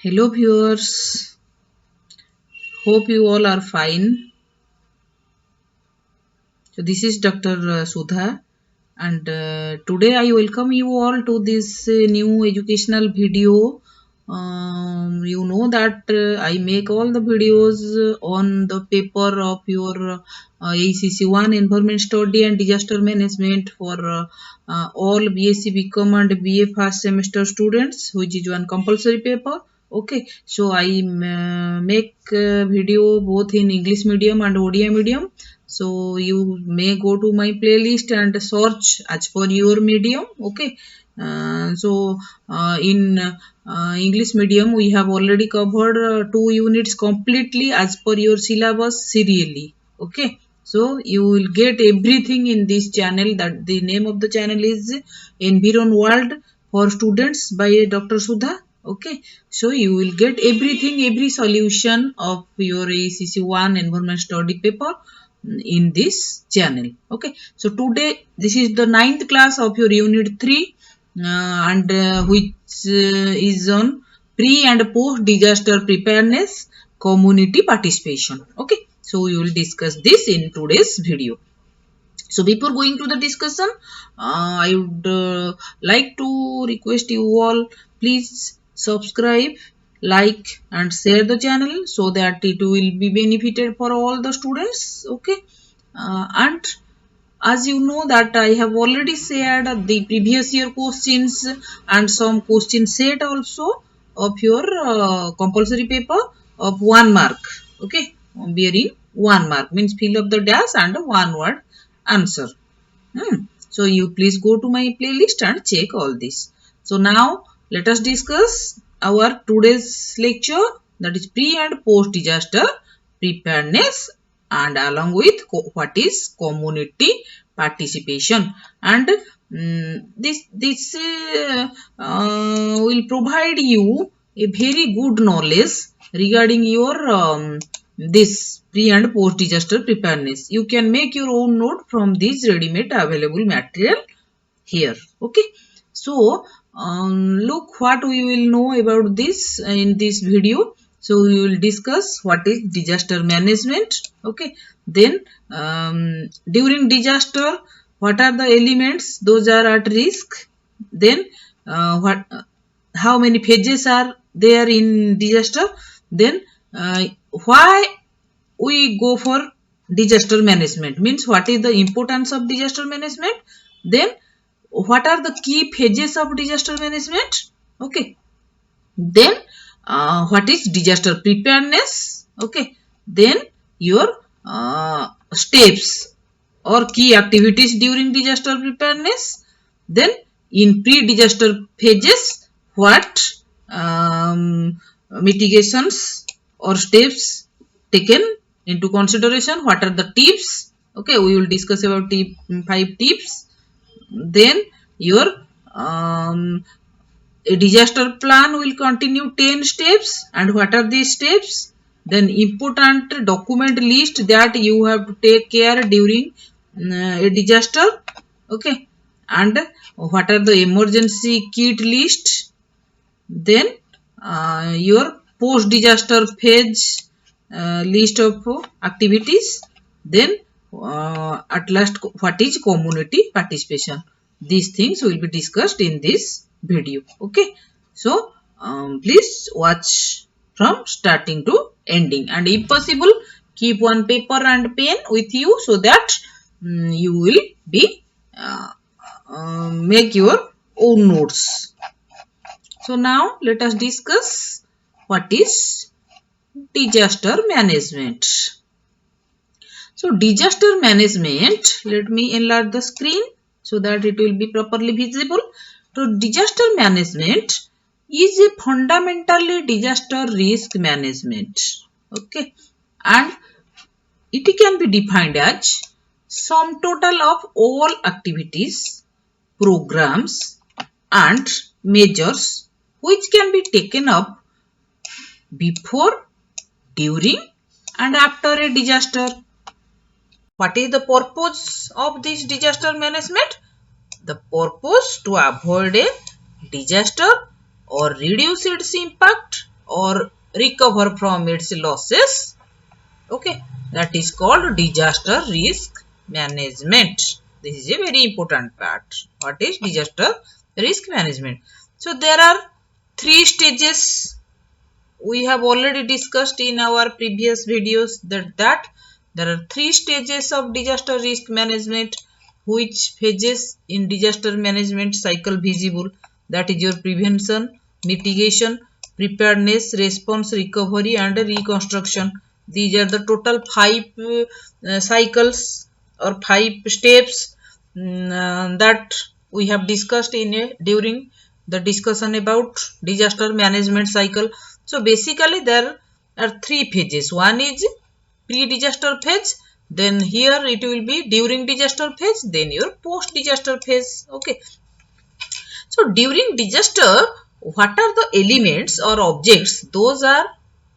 Hello viewers, hope you all are fine. So this is Dr. Sudha and today I welcome you all to this new educational video. You know that I make all the videos on the paper of your ACC1 Environment Study and Disaster Management for all BSc BCom and BA first semester students, which is one compulsory paper. Okay, so I make video both in English medium and ODI medium. So you may go to my playlist and search as per your medium. Okay, in English medium we have already covered 2 units completely as per your syllabus serially. Okay, so you will get everything in this channel. That the name of the channel is Environ World for Students by Dr. Sudha. Okay, so you will get everything, every solution of your ACC1 environment study paper in this channel. Okay, so today this is the 9th class of your unit 3 and which is on pre and post disaster preparedness community participation. Okay, so we will discuss this in today's video. So before going to the discussion, I would like to request you all, please subscribe, like and share the channel so that it will be benefited for all the students. Okay, and as you know that I have already shared the previous year questions and some question set also of your compulsory paper of 1 mark. Okay, bearing 1 mark means fill up the dash and one word answer. So you please go to my playlist and check all this. So now let us discuss our today's lecture, that is pre and post disaster preparedness, and along with what is community participation. And this will provide you a very good knowledge regarding your this pre and post disaster preparedness. You can make your own note from this ready-made available material here. Okay, so look what we will know about this in this video. So we will discuss what is disaster management. Okay, then during disaster, what are the elements those are at risk, then how many phases are there in disaster, then why we go for disaster management, means what is the importance of disaster management, then what are the key phases of disaster management. Okay, then what is disaster preparedness. Okay, then your steps or key activities during disaster preparedness, then in pre-disaster phases what mitigations or steps taken into consideration, what are the tips. Okay, we will discuss about 5 tips. Then your a disaster plan will continue 10 steps, and what are these steps, then important document list that you have to take care during a disaster. Okay, and what are the emergency kit list, then your post disaster phase list of activities, then at last what is community participation. These things will be discussed in this video. Okay, so please watch from starting to ending, and if possible keep one paper and pen with you so that you will be make your own notes. So now let us discuss what is disaster management. So disaster management, let me enlarge the screen so that it will be properly visible. So disaster management is a fundamentally disaster risk management. Okay, and it can be defined as sum total of all activities, programs and measures which can be taken up before, during and after a disaster. What is the purpose of this disaster management? The purpose to avoid a disaster or reduce its impact or recover from its losses. Okay, that is called disaster risk management. This is a very important part. What is disaster risk management? So there are three stages. We have already discussed in our previous videos that there are three stages of disaster risk management. Which phases in disaster management cycle visible? That is your prevention, mitigation, preparedness, response, recovery and reconstruction. These are the total five cycles or five steps that we have discussed during the discussion about disaster management cycle. So basically there are three phases. One is pre-disaster phase, then here it will be during disaster phase, then your post-disaster phase. Okay. So during disaster, what are the elements or objects? Those are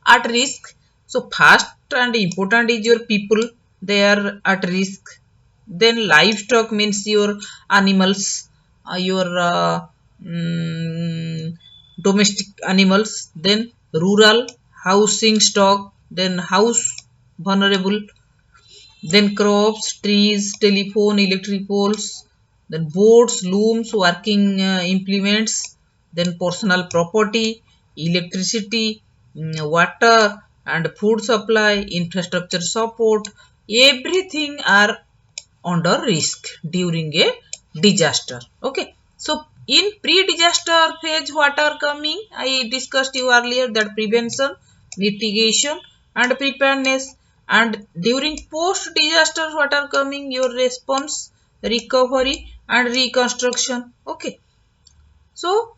at risk. So first and important is your people. They are at risk. Then livestock means your animals, your domestic animals. Then rural housing stock. Then house vulnerable, then crops, trees, telephone, electric poles, then boats, looms, working implements, then personal property, electricity, water and food supply, infrastructure support, everything are under risk during a disaster. Okay. So in pre-disaster phase, what are coming? I discussed you earlier that prevention, mitigation and preparedness. And during post-disaster, what are coming? Your response, recovery and reconstruction. Okay. So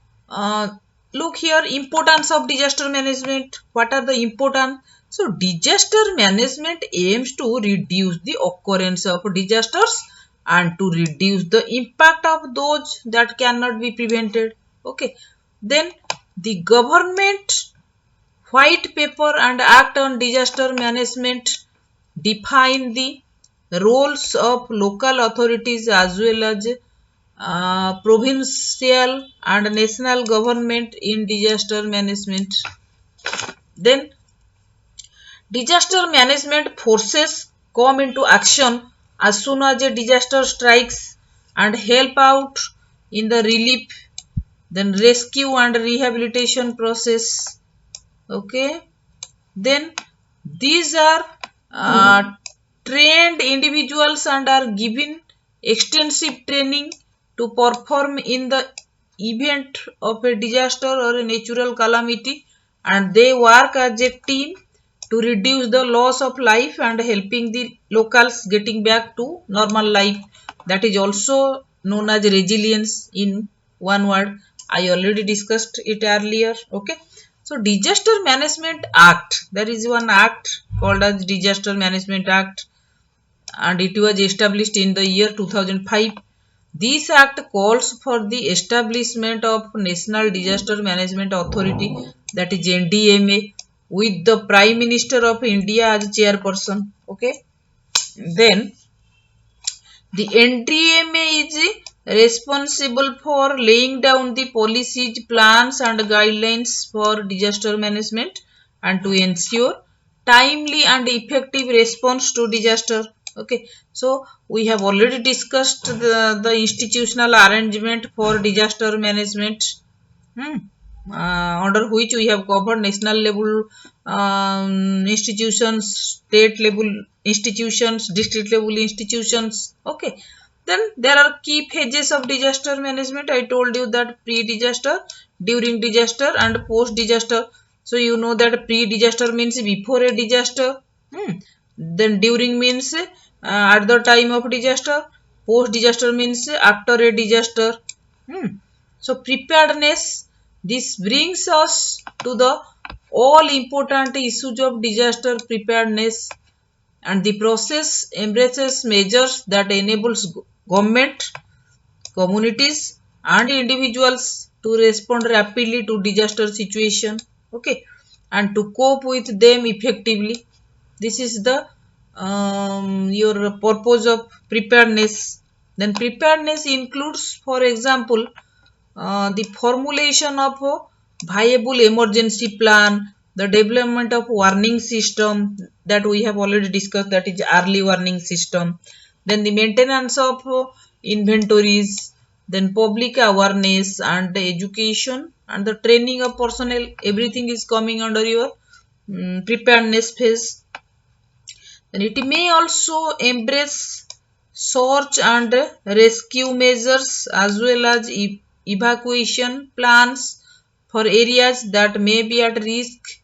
look here, importance of disaster management. What are the important? So disaster management aims to reduce the occurrence of disasters and to reduce the impact of those that cannot be prevented. Okay. Then the government white paper and act on disaster management define the roles of local authorities as well as provincial and national government in disaster management. Then disaster management forces come into action as soon as a disaster strikes and help out in the relief, then rescue and rehabilitation process. Okay. Then these are trained individuals and are given extensive training to perform in the event of a disaster or a natural calamity, and they work as a team to reduce the loss of life and helping the locals getting back to normal life. That is also known as resilience in one word. I already discussed it earlier. Okay. So Disaster Management Act, there is one act called as Disaster Management Act and it was established in the year 2005. This act calls for the establishment of National Disaster Management Authority, that is NDMA, with the Prime Minister of India as chairperson. Okay. Then the NDMA is responsible for laying down the policies, plans and guidelines for disaster management and to ensure timely and effective response to disaster. Okay. So we have already discussed the institutional arrangement for disaster management. Under which we have covered national level institutions, state level institutions, district level institutions. Okay. Then there are key phases of disaster management. I told you that pre-disaster, during disaster and post-disaster. So you know that pre-disaster means before a disaster. Then during means at the time of disaster. Post-disaster means after a disaster. So preparedness, this brings us to the all important issues of disaster preparedness, and the process embraces measures that enables government, communities and individuals to respond rapidly to disaster situation. Okay. And to cope with them effectively. This is the your purpose of preparedness. Then preparedness includes, for example, the formulation of viable emergency plan, the development of warning system that we have already discussed, that is early warning system, then the maintenance of inventories, then public awareness and education and the training of personnel, everything is coming under your preparedness phase. Then it may also embrace search and rescue measures as well as evacuation plans for areas that may be at risk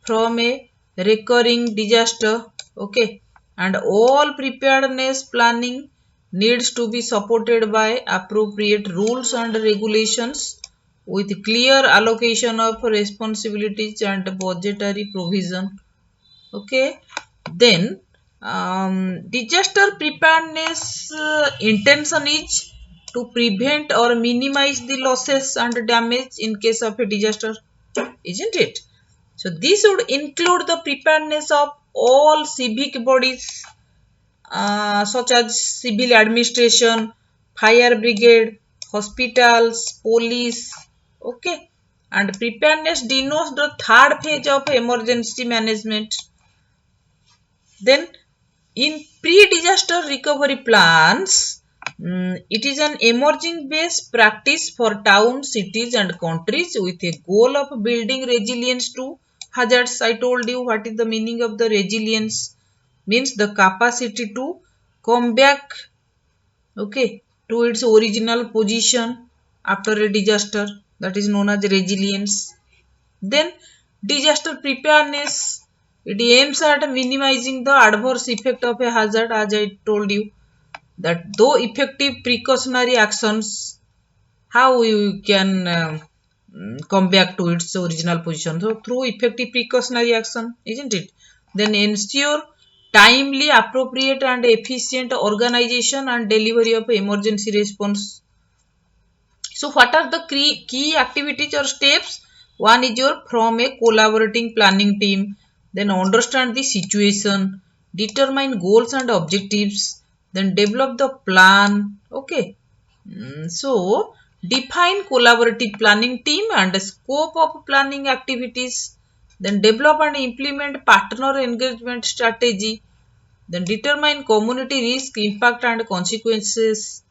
from a recurring disaster. Okay, and all preparedness planning needs to be supported by appropriate rules and regulations with clear allocation of responsibilities and budgetary provision. Okay, then disaster preparedness intention is to prevent or minimize the losses and damage in case of a disaster, isn't it? So this would include the preparedness of all civic bodies such as civil administration, fire brigade, hospitals, police. Okay, and preparedness denotes the third phase of emergency management. Then in pre-disaster recovery plans, it is an emerging best practice for towns, cities and countries with a goal of building resilience to hazards. I told you what is the meaning of the resilience. Means the capacity to come back, okay, to its original position after a disaster, that is known as resilience. Then disaster preparedness, it aims at minimizing the adverse effect of a hazard, as I told you that though effective precautionary actions, how you can come back to its original position. So through effective precautionary action, isn't it? Then ensure timely, appropriate and efficient organization and delivery of emergency response. So what are the key activities or steps? One is your from a collaborating planning team, then understand the situation, determine goals and objectives, then develop the plan. Okay. So define collaborative planning team and scope of planning activities, then develop and implement partner engagement strategy, then determine community risk, impact and consequences.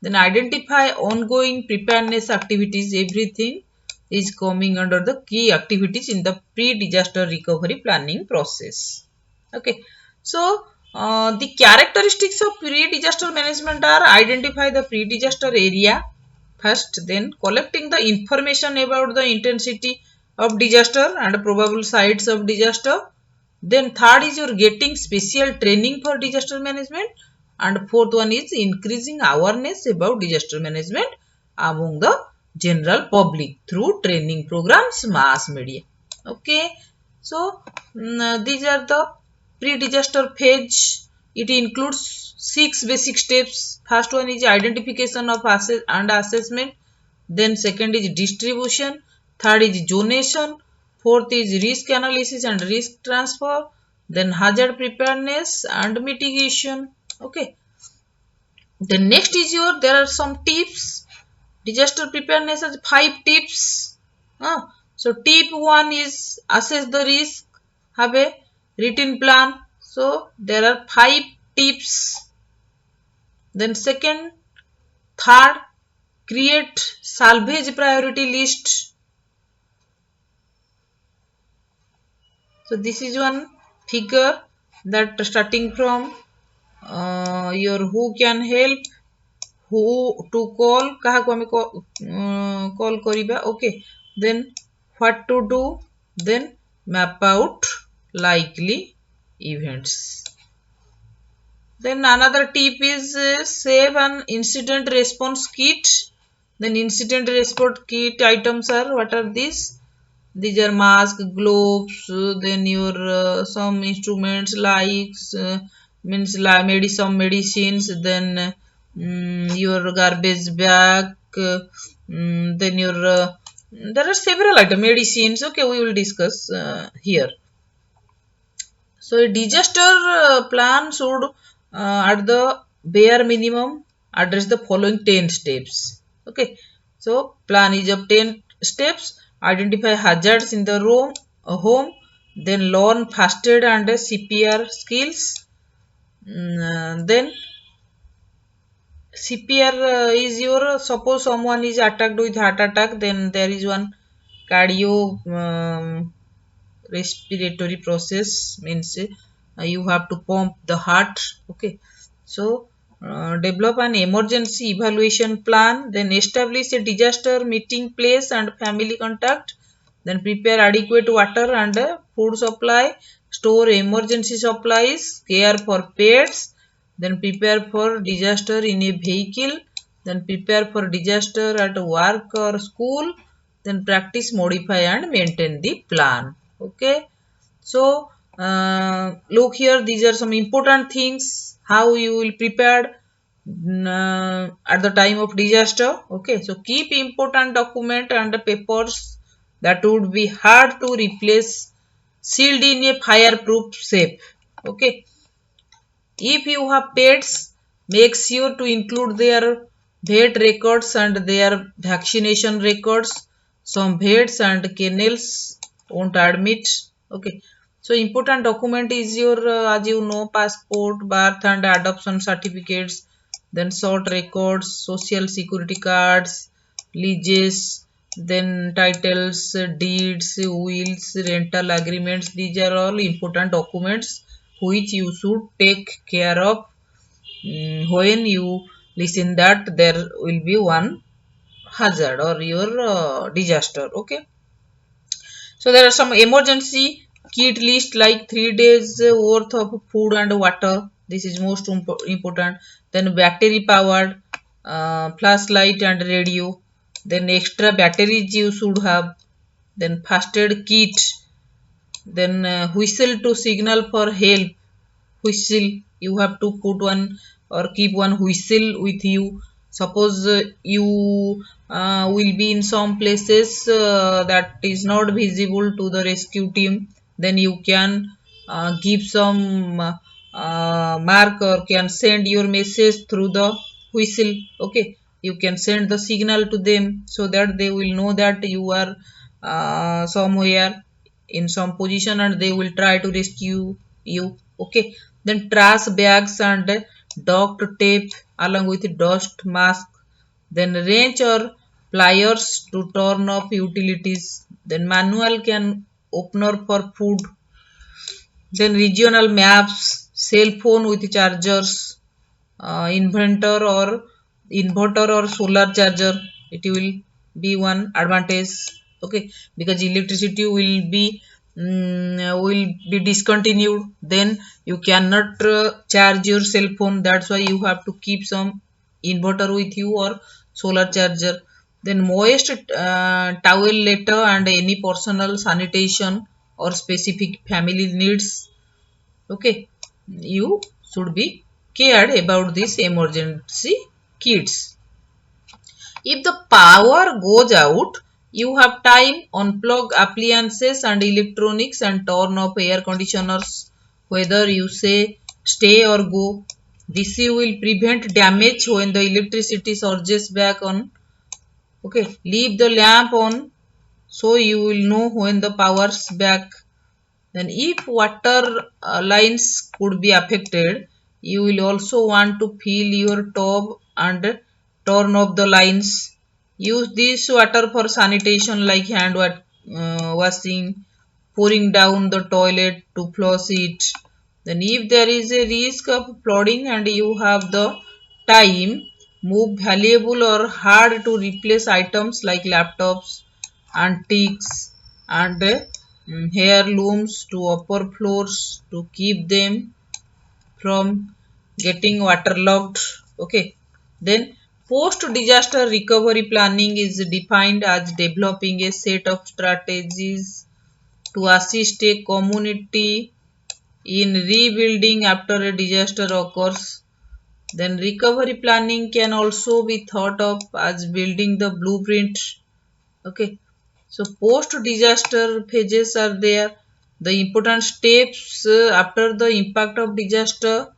Then identify ongoing preparedness activities. Everything is coming under the key activities in the pre-disaster recovery planning process. Okay. So, the characteristics of pre-disaster management are identify the pre-disaster area first, then collecting the information about the intensity of disaster and probable sites of disaster, then third is your getting special training for disaster management, and fourth one is increasing awareness about disaster management among the general public through training programs, mass media. Okay, so these are the pre-disaster phase. It includes 6 basic steps. First one is identification of asset and assessment. Then second is distribution. Third is zonation. Fourth is risk analysis and risk transfer. Then hazard preparedness and mitigation. Okay. The next is your, there are some tips. Disaster preparedness has 5 tips. So tip 1 is assess the risk, have a written plan. So there are 5 tips. Then second, third, create salvage priority list. So this is one figure that starting from your who can help, who to call, kahaku ame call kariba. Okay, then what to do, then map out likely events. Then another tip is save an incident response kit. Then incident response kit items are, what are these? These are mask, gloves, then your some instruments like means some medicines, then your garbage bag, then your there are several items, medicines. Okay, we will discuss here. So a disaster plan should at the bare minimum address the following 10 steps. Okay, so plan is of 10 steps. identify hazards in the home, then learn first aid and CPR skills. Then CPR is your, suppose someone is attacked with heart attack, then there is one cardio respiratory process, means you have to pump the heart. Okay, so develop an emergency evaluation plan, then establish a disaster meeting place and family contact, then prepare adequate water and food supply, store emergency supplies, care for pets, then prepare for disaster in a vehicle, then prepare for disaster at work or school, then practice, modify and maintain the plan. Okay, so look here, these are some important things how you will prepare at the time of disaster. Okay, so keep important document and papers that would be hard to replace, sealed in a fireproof safe. Okay, if you have pets, make sure to include their vet records and their vaccination records. Some vets and kennels won't admit. Okay. So important document is your, as you know, passport, birth and adoption certificates, then short records, social security cards, leases, then titles, deeds, wills, rental agreements. These are all important documents which you should take care of when you listen that there will be one hazard or your disaster. Okay, so there are some emergency kit list like 3 days worth of food and water. This is most important. Then battery powered flashlight and radio. Then extra batteries you should have. Then first aid kit. Then whistle to signal for help. Whistle, you have to put one or keep one whistle with you. Suppose you will be in some places that is not visible to the rescue team, then you can give some mark or can send your message through the whistle. Okay, you can send the signal to them so that they will know that you are somewhere in some position and they will try to rescue you. Okay, then trash bags and duct tape along with dust mask, then wrench or pliers to turn off utilities, then manual can opener for food, then regional maps, cell phone with chargers, inverter or solar charger. It will be one advantage. Okay, because electricity will be discontinued, then you cannot charge your cell phone. That's why you have to keep some inverter with you or solar charger. Then moist towel letter and any personal sanitation or specific family needs. Okay, you should be cared about this emergency kits. If the power goes out, you have time, unplug appliances and electronics and turn off air conditioners, whether you say stay or go. This will prevent damage when the electricity surges back on. Okay, leave the lamp on so you will know when the power's back. Then if water lines could be affected, you will also want to fill your tub and turn off the lines. Use this water for sanitation like washing, pouring down the toilet to flush it. Then if there is a risk of flooding and you have the time, move valuable or hard to replace items like laptops, antiques and heirlooms to upper floors to keep them from getting waterlogged. Okay, then post disaster recovery planning is defined as developing a set of strategies to assist a community in rebuilding after a disaster occurs. Then recovery planning can also be thought of as building the blueprint. Okay, so post disaster phases are there. The important steps after the impact of disaster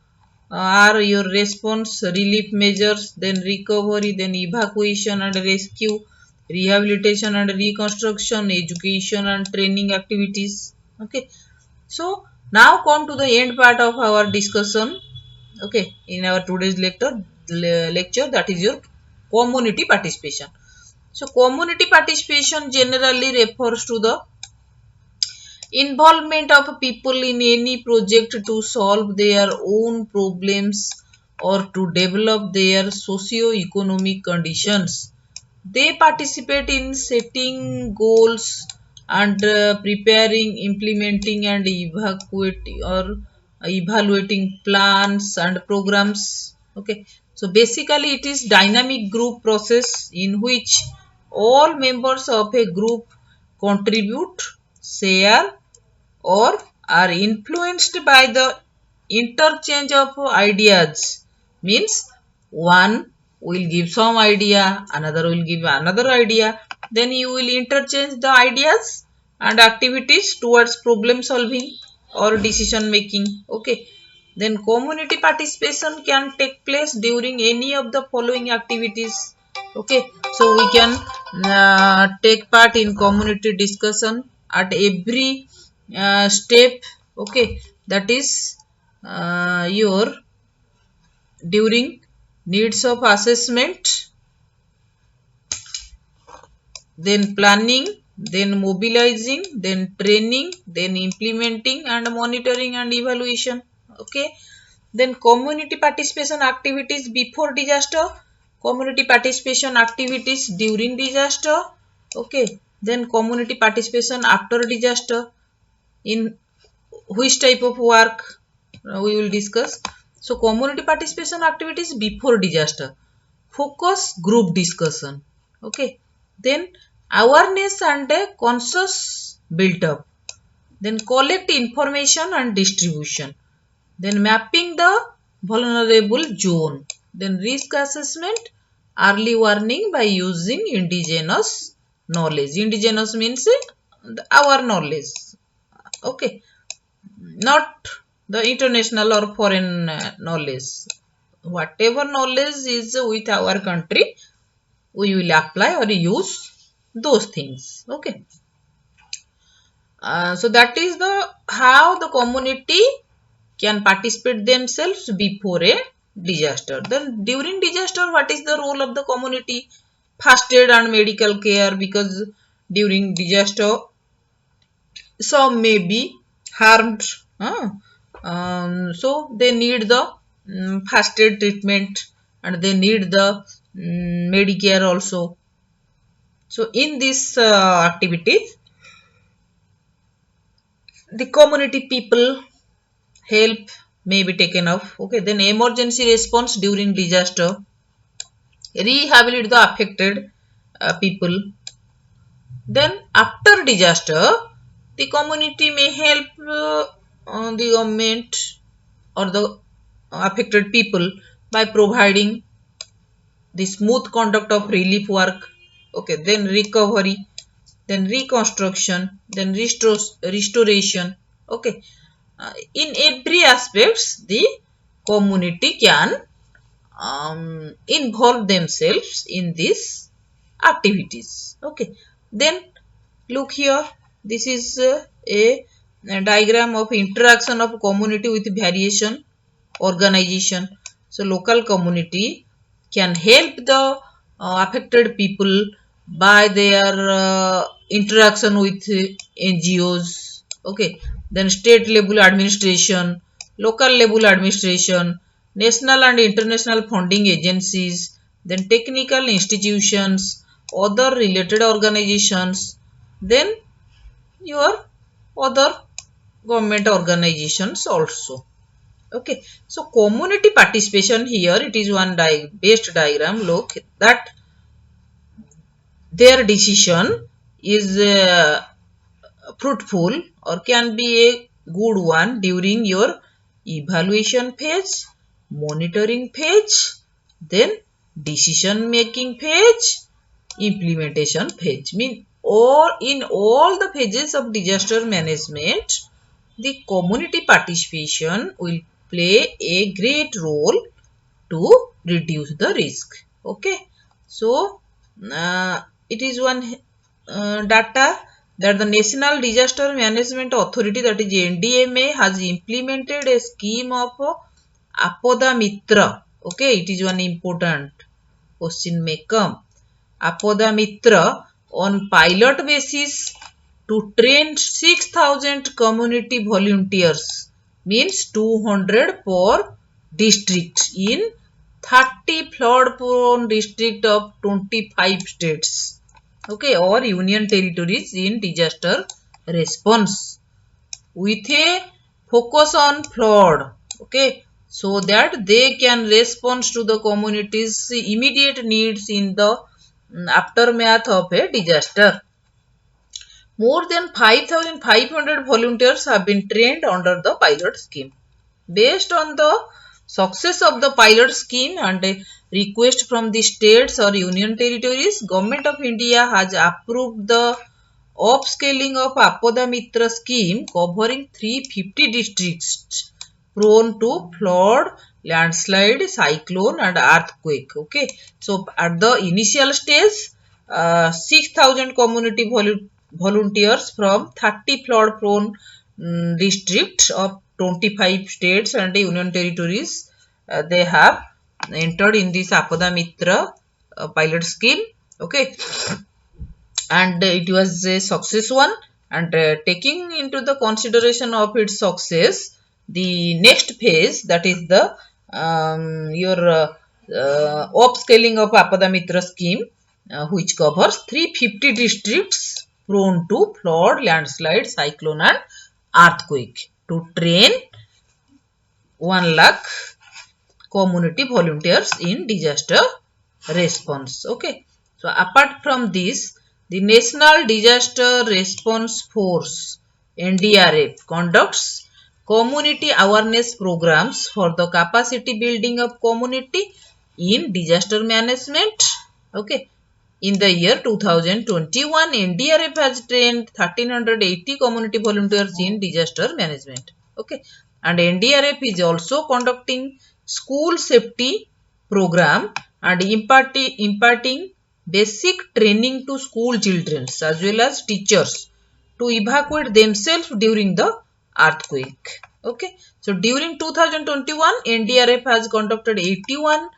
are your response, relief measures, then recovery, then evacuation and rescue, rehabilitation and reconstruction, education and training activities. Okay, so now come to the end part of our discussion. Okay, in our today's lecture, that is your community participation. So community participation generally refers to the involvement of people in any project to solve their own problems or to develop their socio-economic conditions. They participate in setting goals and preparing, implementing and evaluating plans and programs. Okay, so basically it is dynamic group process in which all members of a group contribute, share or are influenced by the interchange of ideas. Means one will give some idea, another will give another idea, then you will interchange the ideas and activities towards problem solving or decision making. Okay, then community participation can take place during any of the following activities. Okay, so we can take part in community discussion at every step. Okay, that is your during needs of assessment, then planning, then mobilizing, then training, then implementing and monitoring and evaluation. Okay, then community participation activities before disaster, community participation activities during disaster. Okay, then community participation after disaster. In which type of work we will discuss. So community participation activities before disaster, focus group discussion. Okay, then awareness and a conscious built up, then collect information and distribution, then mapping the vulnerable zone, then risk assessment, early warning by using indigenous knowledge. Indigenous means our knowledge. Okay, not the international or foreign knowledge. Whatever knowledge is with our country, we will apply or use those things. Okay, so that is the how the community can participate themselves before a disaster. Then during disaster, what is the role of the community? First aid and medical care, because during disaster some may be harmed. So they need the first aid treatment and they need the Medicare also. So in this activity, the community people help may be taken off. Okay, then emergency response during disaster, rehabilitate the affected people. Then after disaster, the community may help the government or the affected people by providing the smooth conduct of relief work. Okay, then recovery, then reconstruction, then restoration. Okay, in every aspects the community can involve themselves in these activities. Okay, then look here, this is a diagram of interaction of community with variation organization. So local community can help the affected people by their interaction with NGOs. Okay, then state level administration, local level administration, national and international funding agencies, then technical institutions, other related organizations, then your other government organizations also. Okay, so community participation here, it is one based diagram. Look that their decision is fruitful or can be a good one during your evaluation phase, monitoring phase, then decision making phase, implementation phase. Mean all in all the phases of disaster management, the community participation will play a great role to reduce the risk. Okay, so it is one data that the National Disaster Management Authority, that is NDMA, has implemented a scheme of Apoda Mitra. Okay, it is one important question may come. Apoda Mitra on pilot basis to train 6,000 community volunteers, means 200 per district in 30 flood prone district of 25 states, okay, or union territories in disaster response with a focus on flood, okay, so that they can respond to the community's immediate needs in the aftermath of a disaster. More than 5,500 volunteers have been trained under the pilot scheme. Based on the success of the pilot scheme and a request from the states or union territories, Government of India has approved the upscaling of Apoda Mitra scheme covering 350 districts prone to flood, landslide, cyclone and earthquake. Okay, so at the initial stage, 6,000 community volunteers from 30 flood prone districts of 25 states and union territories, they have entered in this Apoda Mitra pilot scheme. Okay, and it was a success one, and taking into the consideration of its success, the next phase, that is the your upscaling of Apoda Mitra scheme, which covers 350 districts prone to flood, landslide, cyclone and earthquake, to train 1 lakh community volunteers in disaster response. Okay, so apart from this, the National Disaster Response Force NDRF conducts community awareness programs for the capacity building of community in disaster management. Okay, in the year 2021, NDRF has trained 1380 community volunteers in disaster management. Okay, and NDRF is also conducting school safety program and imparting basic training to school children as well as teachers to evacuate themselves during the earthquake. Okay, so during 2021, NDRF has conducted 81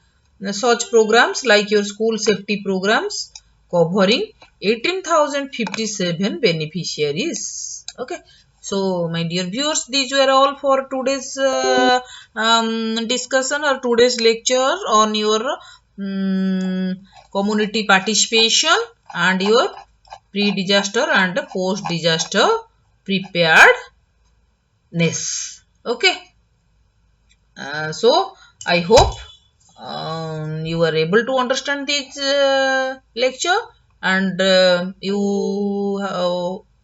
such programs like your school safety programs covering 18,057 beneficiaries. Okay, so my dear viewers, these were all for today's discussion or today's lecture on your community participation and your pre-disaster and post-disaster preparedness. Okay, so I hope you are able to understand this lecture, and you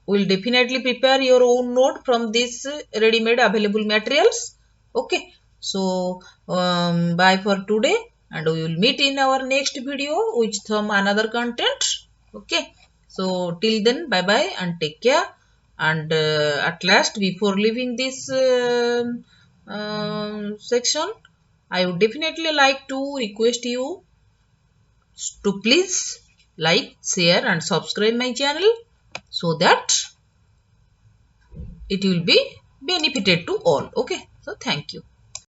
will definitely prepare your own note from this ready-made available materials. Okay, so bye for today, and we will meet in our next video with some another content. Okay, so till then, bye bye and take care. And at last, before leaving this section, I would definitely like to request you to please like, share and subscribe my channel, so that it will be benefited to all. Okay, so thank you.